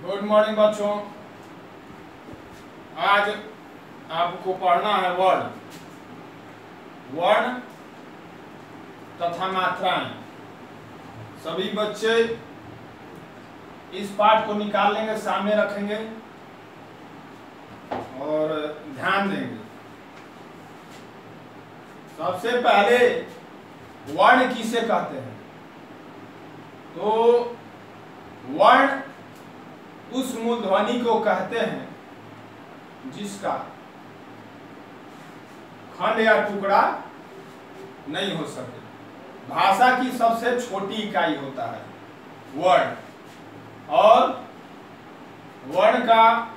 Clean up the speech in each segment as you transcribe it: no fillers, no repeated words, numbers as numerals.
Good morning बच्चों। आज आपको पढ़ना है वर्ण तथा मात्राएं। सभी बच्चे इस पाठ को निकाल लेंगे, सामने रखेंगे और ध्यान देंगे। सबसे पहले वर्ण किसे कहते हैं? तो वर्ण उस मूलध्वनि को कहते हैं जिसका खंड या टुकड़ा नहीं हो सके। भाषा की सबसे छोटी इकाई होता है वर्ण, और वर्ण का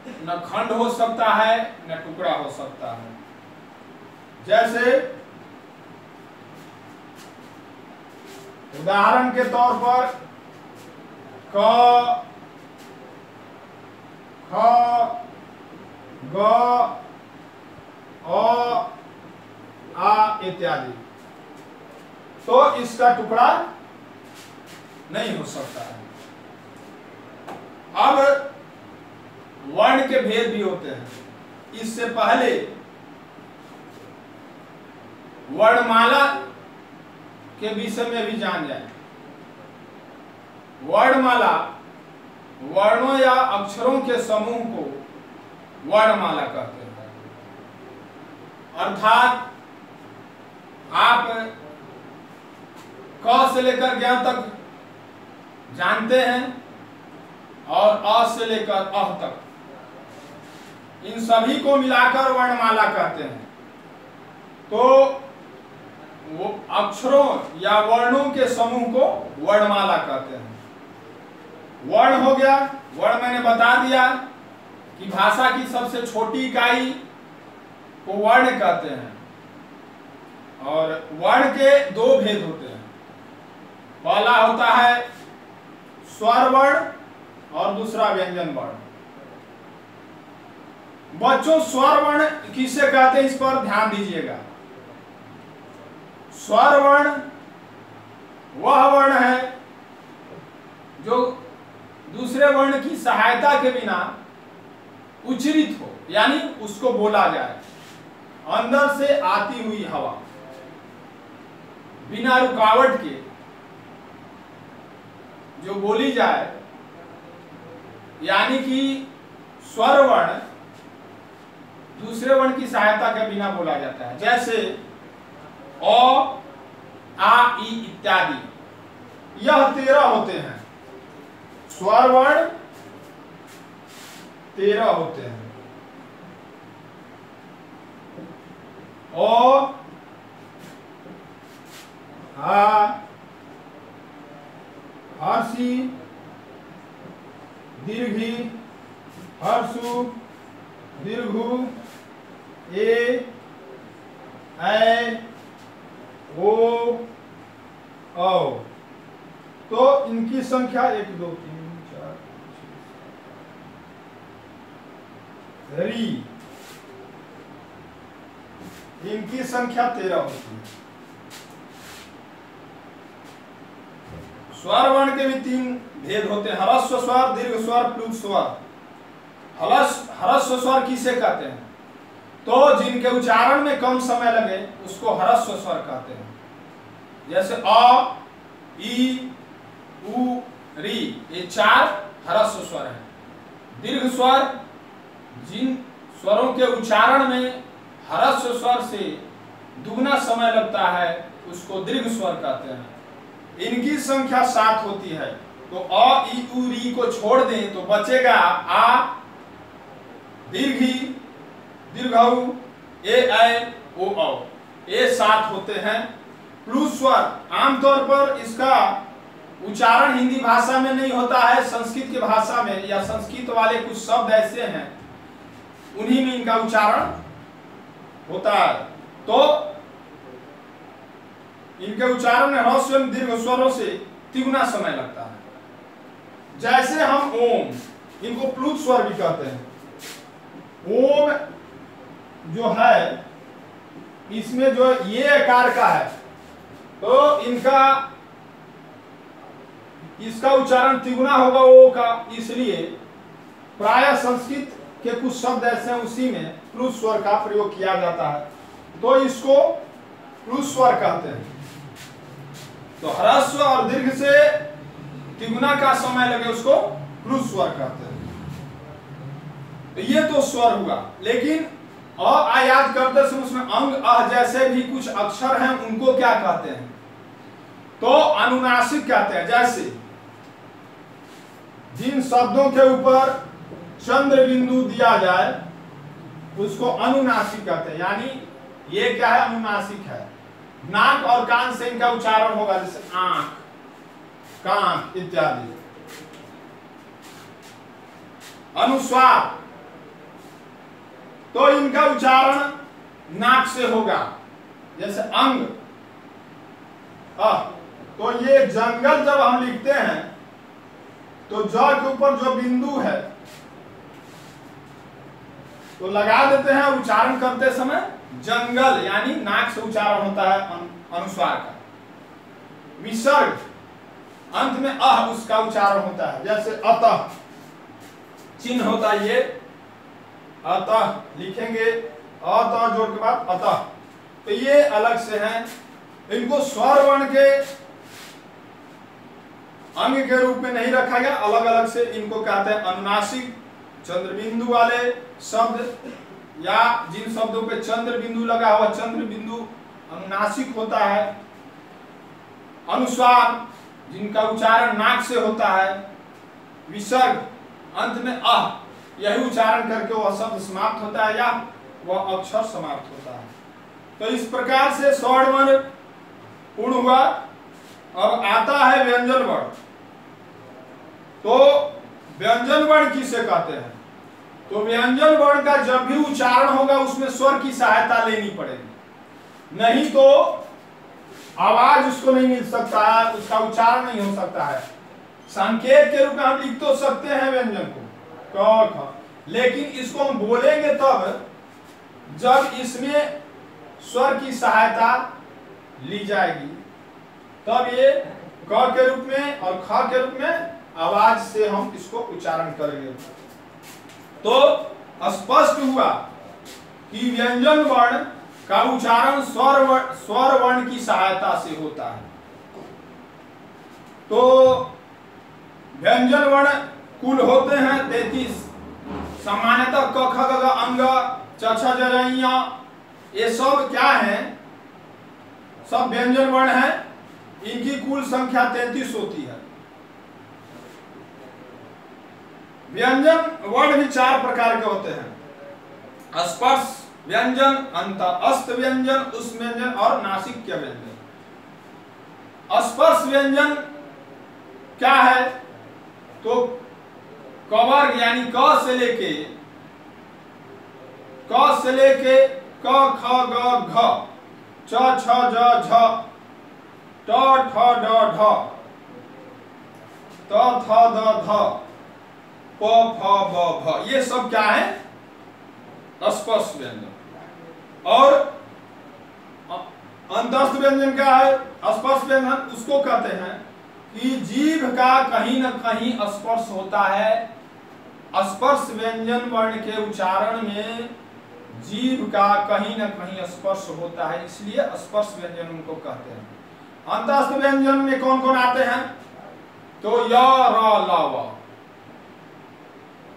न खंड हो सकता है न टुकड़ा हो सकता है। जैसे उदाहरण के तौर पर क, ख, ग, अ, आ इत्यादि, तो इसका टुकड़ा नहीं हो सकता है। अब वर्ण के भेद भी होते हैं। इससे पहले वर्णमाला के विषय में भी जान जाए। वर्णमाला वर्णों या अक्षरों के समूह को वर्णमाला कहते हैं। अर्थात आप क से लेकर ज्ञ तक जानते हैं और अ से लेकर अह तक, इन सभी को मिलाकर वर्णमाला कहते हैं। तो वो अक्षरों या वर्णों के समूह को वर्णमाला कहते हैं। वर्ण हो गया, वर्ण मैंने बता दिया कि भाषा की सबसे छोटी इकाई को वर्ण कहते हैं। और वर्ण के दो भेद होते हैं। पहला होता है स्वर वर्ण और दूसरा व्यंजन वर्ण। बच्चों, स्वर वर्ण किसे कहते हैं इस पर ध्यान दीजिएगा। स्वर वर्ण वह वर्ण है जो दूसरे वर्ण की सहायता के बिना उच्चरित हो, यानी उसको बोला जाए। अंदर से आती हुई हवा बिना रुकावट के जो बोली जाए, यानी कि स्वर वर्ण दूसरे वर्ण की सहायता के बिना बोला जाता है। जैसे अ, आ, ई इत्यादि, यह 13 होते हैं। स्वर वर्ण 13 होते हैं। अ, आ, हर्षी, दीर्घी, हर्षु, दीर्घु, ए, ऐ, ओ, औ। तो इनकी संख्या 1 2 3 4 5 री, इनकी संख्या 13 होती है। स्वर वर्ण के भी 3 भेद होते हैं। ह्रस्व स्वर, दीर्घ स्वर, प्लुत स्वर। ह्रस्व स्वर किसे कहते हैं? तो जिनके उच्चारण में कम समय लगे उसको ह्रस्व स्वर कहते हैं। जैसे अ, ई, उ, री, ये 4 ह्रस्व स्वर हैं। दीर्घ स्वर, जिन स्वरों के उच्चारण में ह्रस्व स्वर से दुगना समय लगता है उसको दीर्घ स्वर कहते हैं। इनकी संख्या 7 होती है। तो अ, ई, उ, री को छोड़ दें तो बचेगा आ, दीर्घी, दीर्घऊ, ए, ऐ, ओ, औ। ये 7 होते हैं। प्लुत स्वर आमतौर पर इसका उच्चारण हिंदी भाषा में नहीं होता है, संस्कृत की भाषा में, या संस्कृत वाले कुछ शब्द ऐसे हैं उन्हीं में इनका उच्चारण होता है। तो इनके उच्चारण में ह्रस्व एवं दीर्घ स्वरों से तिगुना समय लगता है। जैसे हम ओम, इनको प्लुत स्वर भी कहते हैं। ओम जो है, इसमें जो ये आकार का है, तो इनका इसका उच्चारण तिगुना होगा ओ का, इसलिए प्राय संस्कृत के कुछ शब्द ऐसे हैं उसी में प्लुस स्वर का प्रयोग किया जाता है, तो इसको प्लुस स्वर कहते हैं। तो ह्रस्व और दीर्घ से तिगुना का समय लगे उसको प्लुस स्वर कहते हैं। तो ये तो स्वर हुआ, लेकिन अ याद करते समय उसमें अंग अह जैसे भी कुछ अक्षर हैं उनको क्या कहते हैं, तो अनुनासिक कहते हैं। जैसे जिन शब्दों के ऊपर चंद्र बिंदु दिया जाए उसको अनुनासिक कहते हैं, यानी ये क्या है, अनुनासिक है। नाक और कान से इनका उच्चारण होगा, जैसे आंख, कान इत्यादि। अनुस्वार, तो इनका उच्चारण नाक से होगा, जैसे अंग तो ये जंगल जब हम लिखते हैं तो ज के ऊपर जो बिंदु है तो लगा देते हैं, और उच्चारण करते समय जंगल यानी नाक से उच्चारण होता है अनुस्वार का। विसर्ग, अंत में अह उसका उच्चारण होता है, जैसे अतः चिन्ह होता है ये, अतः लिखेंगे अतः जोड़ के बाद अतः, तो ये अलग से हैं। इनको स्वर वर्ण के अंग के रूप में नहीं रखा गया, अलग अलग से इनको कहते हैं अनुनासिक। चंद्र बिंदु वाले शब्द या जिन शब्दों पे चंद्र बिंदु लगा हुआ, चंद्र बिंदु अनुनासिक होता है। अनुस्वार, जिनका उच्चारण नाक से होता है। विसर्ग, अंत में अह, यही उच्चारण करके वह शब्द समाप्त होता है या वह अक्षर समाप्त होता है। तो इस प्रकार से स्वर्ण वर्ण पूर्ण हुआ। अब आता है व्यंजन वर्ण। तो व्यंजन वर्ण किसे कहते हैं, तो व्यंजन वर्ण का जब भी उच्चारण होगा उसमें स्वर की सहायता लेनी पड़ेगी, नहीं तो आवाज उसको नहीं मिल सकता है, उसका उच्चारण नहीं हो सकता है। संकेत के रूप में हम लिख तो सकते हैं व्यंजन को क ख, लेकिन इसको हम बोलेंगे तब जब इसमें स्वर की सहायता ली जाएगी, तब ये क के रूप में और ख के रूप में आवाज से हम इसको उच्चारण करेंगे। तो स्पष्ट हुआ कि व्यंजन वर्ण का उच्चारण स्वर वर्ण की सहायता से होता है। तो व्यंजन वर्ण कुल होते हैं 33। सामान्यतः क ख ग घ अंग च छ ज र ञ, ये सब क्या है, सब व्यंजन वर्ण है। इनकी कुल संख्या 33 होती है। व्यंजन वर्ण भी 4 प्रकार के होते हैं, स्पर्श व्यंजन, अंतःस्थ व्यंजन, उस व्यंजन और नासिक्य व्यंजन। स्पर्श व्यंजन क्या है, तो कवर्ग यानी क से लेके क ख ग घ च छ ज झ ट ठ ड ढ त थ द ध प फ ब भ, ये सब क्या है, स्पर्श व्यंजन। और अंतःस्थ व्यंजन क्या है, स्पर्श व्यंजन उसको कहते हैं कि जीभ का कहीं न कहीं स्पर्श होता है। स्पर्श व्यंजन वर्ण के उच्चारण में जीभ का कहीं न कहीं स्पर्श होता है, इसलिए स्पर्श व्यंजन उनको कहते हैं। अंतःस्थ व्यंजन में कौन कौन आते हैं, तो य र ल व,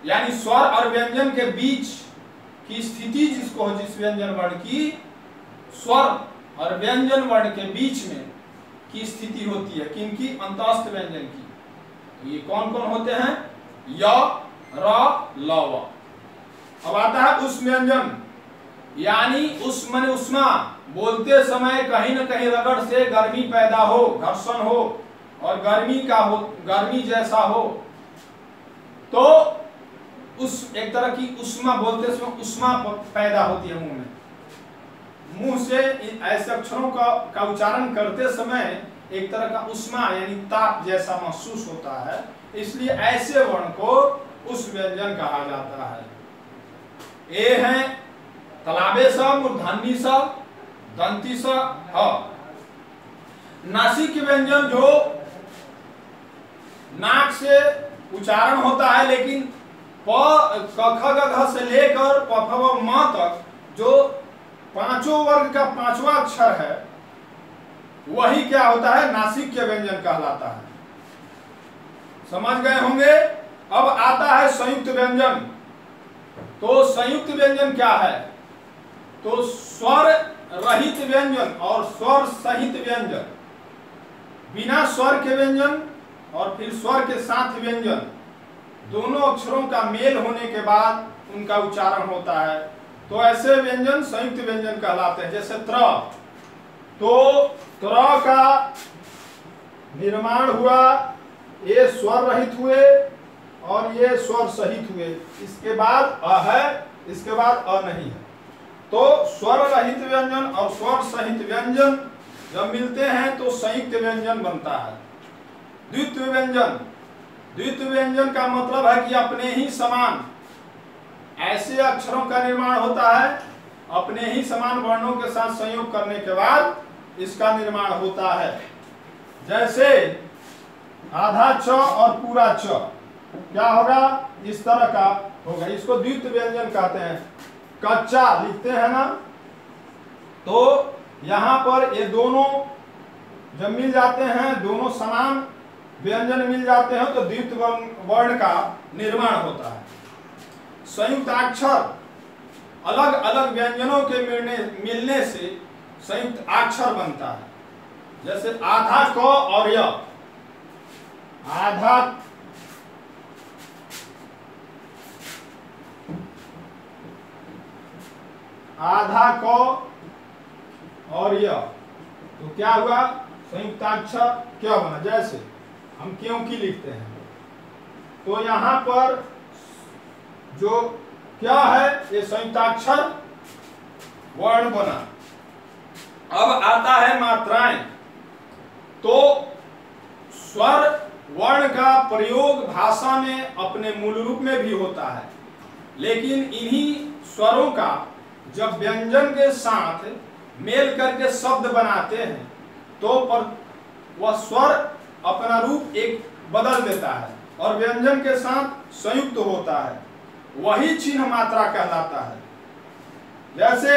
यानी स्वर और व्यंजन के बीच की स्थिति जिसको, जिस व्यंजन वर्ण की स्वर और व्यंजन वर्ण के बीच में की स्थिति होती है, किनकी, अंतःस्थ व्यंजन की। ये कौन कौन होते हैं, य र ल व। अब आता है उस व्यंजन, यानी उस मन उष्मा, बोलते समय कहीं न कहीं रगड़ से गर्मी पैदा हो, घर्षण हो और गर्मी जैसा हो, तो उस एक तरह की उष्मा, बोलते समय उष्मा पैदा होती है मुंह में। मुंह से ऐसे अक्षरों का उच्चारण करते समय एक तरह का उष्मा यानी ताप जैसा महसूस होता है, इसलिए ऐसे वर्ण को उस व्यंजन कहा जाता है। ए है तलाबे स, मूर्धन्य स, दंती स, ह। नासिक व्यंजन जो नाक से उच्चारण होता है, लेकिन प क ख ग घ से लेकर प फ ब म तक जो पांचों वर्ग का पांचवा अक्षर है वही क्या होता है, नासिक्य व्यंजन कहलाता है। समझ गए होंगे। अब आता है संयुक्त व्यंजन। तो संयुक्त व्यंजन क्या है? तो स्वर रहित व्यंजन और स्वर सहित व्यंजन, बिना स्वर के व्यंजन और फिर स्वर के साथ व्यंजन, दोनों अक्षरों का मेल होने के बाद उनका उच्चारण होता है, तो ऐसे व्यंजन संयुक्त व्यंजन कहलाते हैं। जैसे त्र, तो त्र का निर्माण हुआ, ये स्वर रहित हुए और ये स्वर सहित हुए, इसके बाद अ है, इसके बाद अ नहीं है। तो स्वर रहित व्यंजन और स्वर सहित व्यंजन जब मिलते हैं तो संयुक्त व्यंजन बनता है। द्वित्व व्यंजन, द्वित्व व्यंजन का मतलब है कि अपने ही समान ऐसे अक्षरों का निर्माण होता है, अपने ही समान वर्णों के साथ संयोग करने के बाद इसका निर्माण होता है। जैसे आधा च और पूरा च क्या होगा, इस तरह का होगा, इसको द्वित्व व्यंजन कहते हैं। कच्चा लिखते हैं ना, तो यहां पर ये दोनों जब मिल जाते हैं, दोनों समान व्यंजन मिल जाते हैं, तो द्वित्व वर्ण का निर्माण होता है। संयुक्ताक्षर, अलग अलग व्यंजनों के मिलने से संयुक्त अक्षर बनता है। जैसे आधा क और य, आधा आधा क और य, तो क्या हुआ, संयुक्ताक्षर क्या बना। जैसे हम क्योंकि लिखते हैं, तो यहां पर जो क्या है, ये संयुक्ताक्षर वर्ण बना। अब आता है मात्राएं। तो स्वर वर्ण का प्रयोग भाषा में अपने मूल रूप में भी होता है, लेकिन इन्हीं स्वरों का जब व्यंजन के साथ मेल करके शब्द बनाते हैं तो वह स्वर अपना रूप एक बदल देता है और व्यंजन के साथ संयुक्त होता है, वही चिन्ह मात्रा कहलाता है। जैसे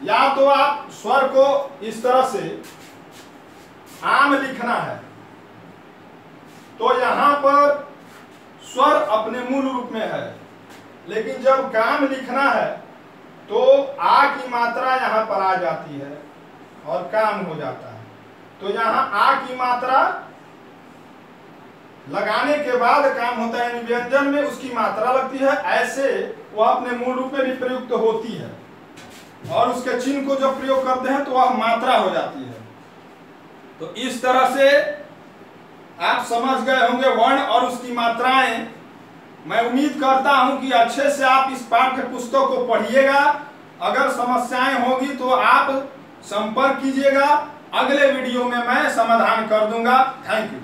या तो आप स्वर को इस तरह से आम लिखना है, तो यहां पर स्वर अपने मूल रूप में है, लेकिन जब काम लिखना है तो आ की मात्रा यहां पर आ जाती है और काम हो जाता है। तो यहां आ की मात्रा लगाने के बाद काम होता है, यानी व्यंजन में उसकी मात्रा लगती है, ऐसे वह अपने मूल रूप में भी प्रयुक्त होती है और उसके चिन्ह को जब प्रयोग करते हैं तो वह मात्रा हो जाती है। तो इस तरह से आप समझ गए होंगे वर्ण और उसकी मात्राएं। मैं उम्मीद करता हूं कि अच्छे से आप इस पाठ्य पुस्तक को पढ़िएगा। अगर समस्याएं होगी तो आप संपर्क कीजिएगा, अगले वीडियो में मैं समाधान कर दूंगा। Thank you.